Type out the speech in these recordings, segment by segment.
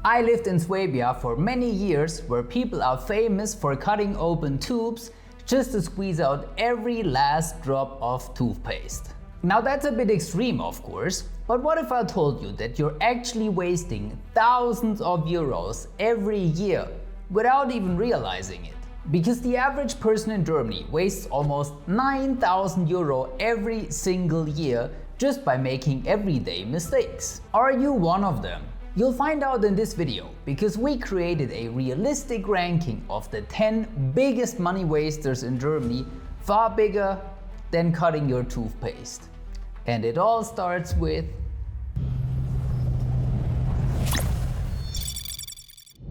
I lived in Swabia for many years, where people are famous for cutting open tubes just to squeeze out every last drop of toothpaste. Now that's a bit extreme, of course, but what if I told you that you're actually wasting thousands of euros every year without even realizing it? Because the average person in Germany wastes almost 9,000 euro every single year just by making everyday mistakes. Are you one of them? You'll find out in this video, because we created a realistic ranking of the 10 biggest money wasters in Germany, far bigger than cutting your toothpaste. And it all starts with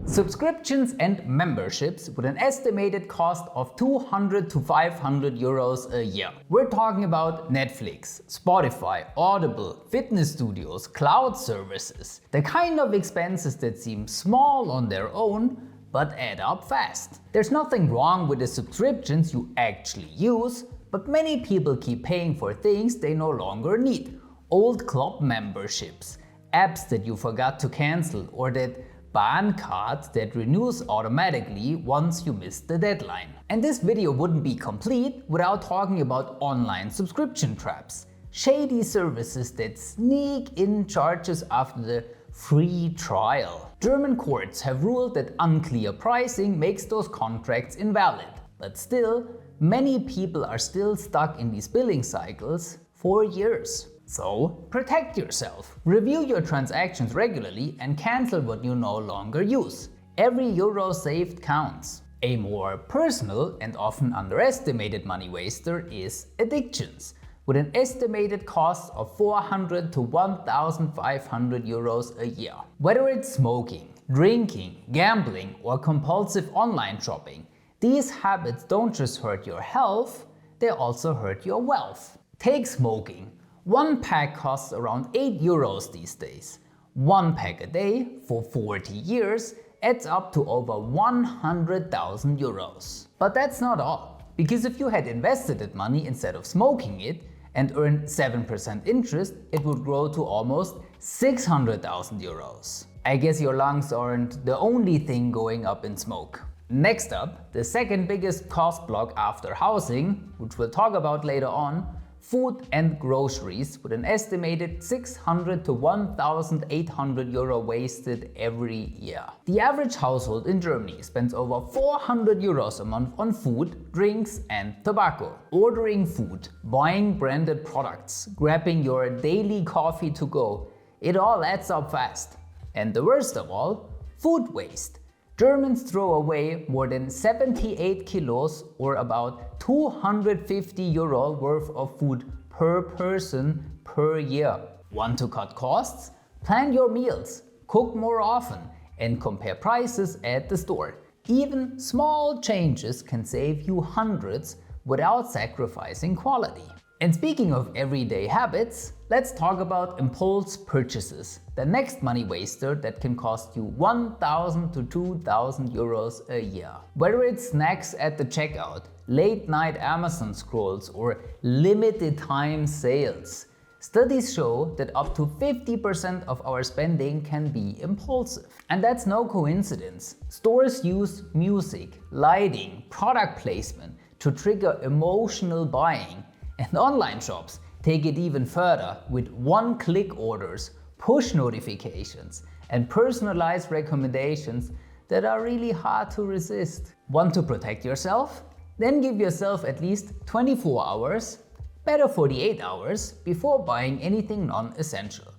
subscriptions and memberships with an estimated cost of 200 to 500 euros a year. We're talking about Netflix, Spotify, Audible, fitness studios, cloud services, the kind of expenses that seem small on their own but add up fast. There's nothing wrong with the subscriptions you actually use, but many people keep paying for things they no longer need. Old club memberships, apps that you forgot to cancel, or that Bahn card that renews automatically once you miss the deadline. And this video wouldn't be complete without talking about online subscription traps, shady services that sneak in charges after the free trial. German courts have ruled that unclear pricing makes those contracts invalid, but still, many people are still stuck in these billing cycles for years. So, protect yourself. Review your transactions regularly and cancel what you no longer use. Every euro saved counts. A more personal and often underestimated money waster is addictions, with an estimated cost of 400 to 1,500 euros a year. Whether it's smoking, drinking, gambling, or compulsive online shopping, these habits don't just hurt your health, they also hurt your wealth. Take smoking. One pack costs around 8 euros these days. One pack a day for 40 years adds up to over 100,000 euros. But that's not all, because if you had invested that money instead of smoking it and earned 7% interest, it would grow to almost 600,000 euros. I guess your lungs aren't the only thing going up in smoke. Next up, the second biggest cost block after housing, which we'll talk about later on, food and groceries, with an estimated 600 to 1,800 euro wasted every year. The average household in Germany spends over 400 euros a month on food, drinks and tobacco. Ordering food, buying branded products, grabbing your daily coffee to go, it all adds up fast. And the worst of all, food waste. Germans throw away more than 78 kilos, or about 250 euro worth of food per person per year. Want to cut costs? Plan your meals, cook more often, and compare prices at the store. Even small changes can save you hundreds without sacrificing quality. And speaking of everyday habits, let's talk about impulse purchases, the next money waster that can cost you 1,000 to 2,000 euros a year. Whether it's snacks at the checkout, late night Amazon scrolls, or limited time sales, studies show that up to 50% of our spending can be impulsive. And that's no coincidence. Stores use music, lighting, product placement to trigger emotional buying. And online shops take it even further with one-click orders, push notifications, and personalized recommendations that are really hard to resist. Want to protect yourself? Then give yourself at least 24 hours, better 48 hours, before buying anything non-essential.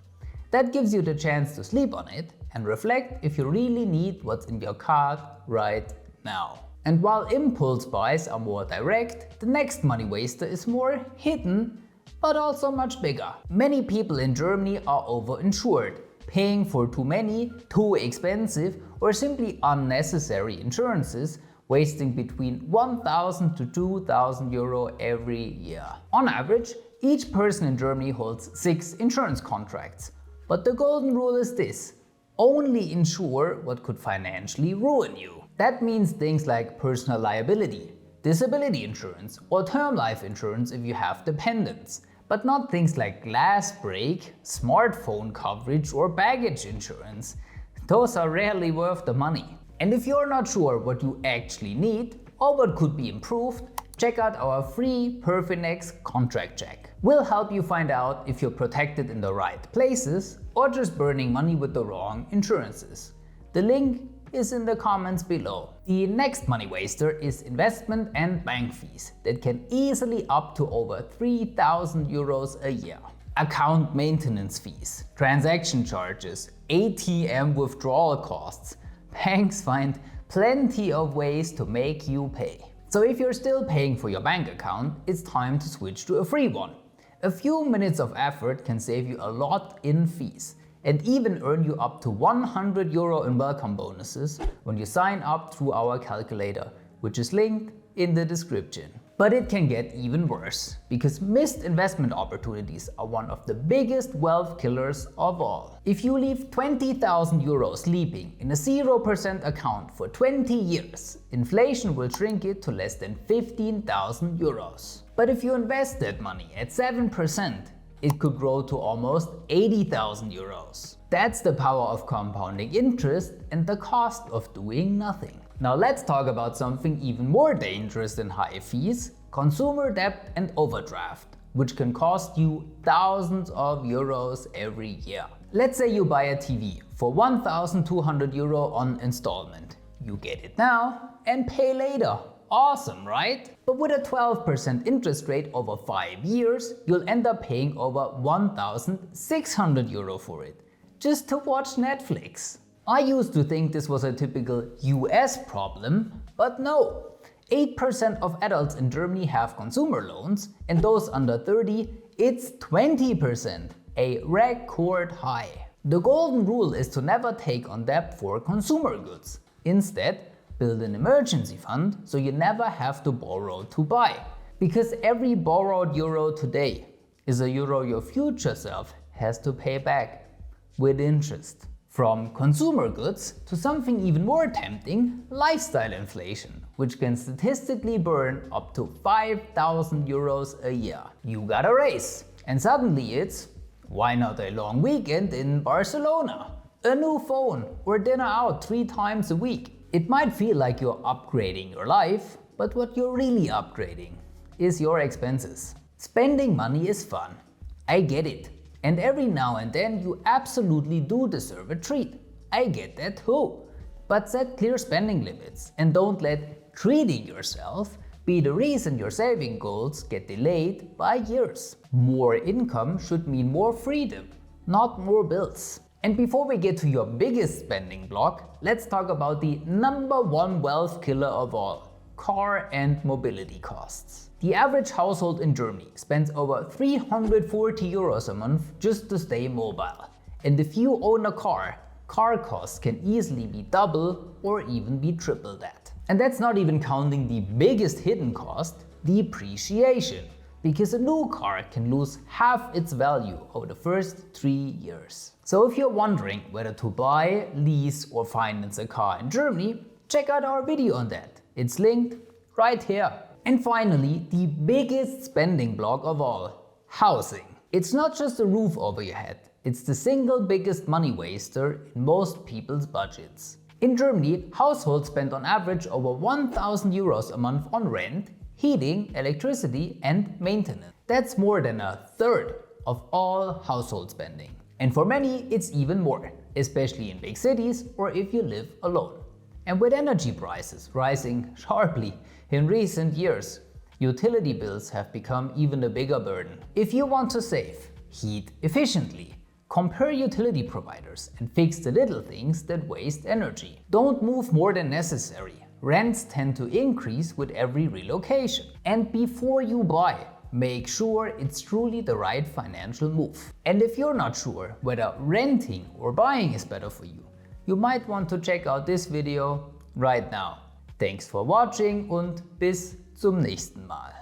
That gives you the chance to sleep on it and reflect if you really need what's in your cart right now. And while impulse buys are more direct, the next money waster is more hidden, but also much bigger. Many people in Germany are overinsured, paying for too many, too expensive, or simply unnecessary insurances, wasting between 1,000 to 2,000 euro every year. On average, each person in Germany holds 6 insurance contracts. But the golden rule is this: only insure what could financially ruin you. That means things like personal liability, disability insurance, or term life insurance if you have dependents, but not things like glass break, smartphone coverage, or baggage insurance. those are rarely worth the money. And if you're not sure what you actually need or what could be improved, check out our free PerFinEx contract check. We'll help you find out if you're protected in the right places or just burning money with the wrong insurances. The link is in the comments below. The next money waster is investment and bank fees that can easily up to over 3,000 euros a year. Account maintenance fees, transaction charges, ATM withdrawal costs. Banks find plenty of ways to make you pay. So if you're still paying for your bank account, it's time to switch to a free one. A few minutes of effort can save you a lot in fees and even earn you up to 100 euro in welcome bonuses when you sign up through our calculator, which is linked in the description. But it can get even worse, because missed investment opportunities are one of the biggest wealth killers of all. If you leave 20,000 euros sleeping in a 0% account for 20 years, inflation will shrink it to less than 15,000 euros. But if you invest that money at 7%, it could grow to almost 80,000 euros. That's the power of compounding interest and the cost of doing nothing. Now let's talk about something even more dangerous than high fees: consumer debt and overdraft, which can cost you thousands of euros every year. Let's say you buy a TV for 1,200 euro on installment. You get it now and pay later. Awesome, right? But with a 12% interest rate over 5 years, you'll end up paying over 1,600 euro for it, just to watch Netflix. I used to think this was a typical US problem, but no. 8% of adults in Germany have consumer loans, and those under 30, it's 20%, a record high. The golden rule is to never take on debt for consumer goods. Instead, build an emergency fund so you never have to borrow to buy. Because every borrowed euro today is a euro your future self has to pay back with interest. From consumer goods to something even more tempting, lifestyle inflation, which can statistically burn up to 5,000 euros a year. You got a raise, and suddenly it's, why not a long weekend in Barcelona? A new phone or dinner out 3 times a week. It might feel like you're upgrading your life, but what you're really upgrading is your expenses. Spending money is fun, I get it. And every now and then you absolutely do deserve a treat. I get that too. But set clear spending limits and don't let treating yourself be the reason your saving goals get delayed by years. More income should mean more freedom, not more bills. And before we get to your biggest spending block, let's talk about the #1 wealth killer of all: car and mobility costs. The average household in Germany spends over 340 euros a month just to stay mobile. And if you own a car costs can easily be double or even be triple that. And that's not even counting the biggest hidden cost, depreciation, because a new car can lose half its value over the first 3 years. So if you're wondering whether to buy, lease or finance a car in Germany, check out our video on that. It's linked right here. And finally, the biggest spending block of all: housing. It's not just a roof over your head, it's the single biggest money waster in most people's budgets. In Germany, households spend on average over 1,000 euros a month on rent, heating, electricity and maintenance. That's more than a third of all household spending. And for many, it's even more, especially in big cities or if you live alone. And with energy prices rising sharply in recent years, utility bills have become even a bigger burden. If you want to save, heat efficiently, compare utility providers and fix the little things that waste energy. Don't move more than necessary. Rents tend to increase with every relocation. And before you buy, make sure it's truly the right financial move. And if you're not sure whether renting or buying is better for you, you might want to check out this video right now. Thanks for watching und bis zum nächsten Mal.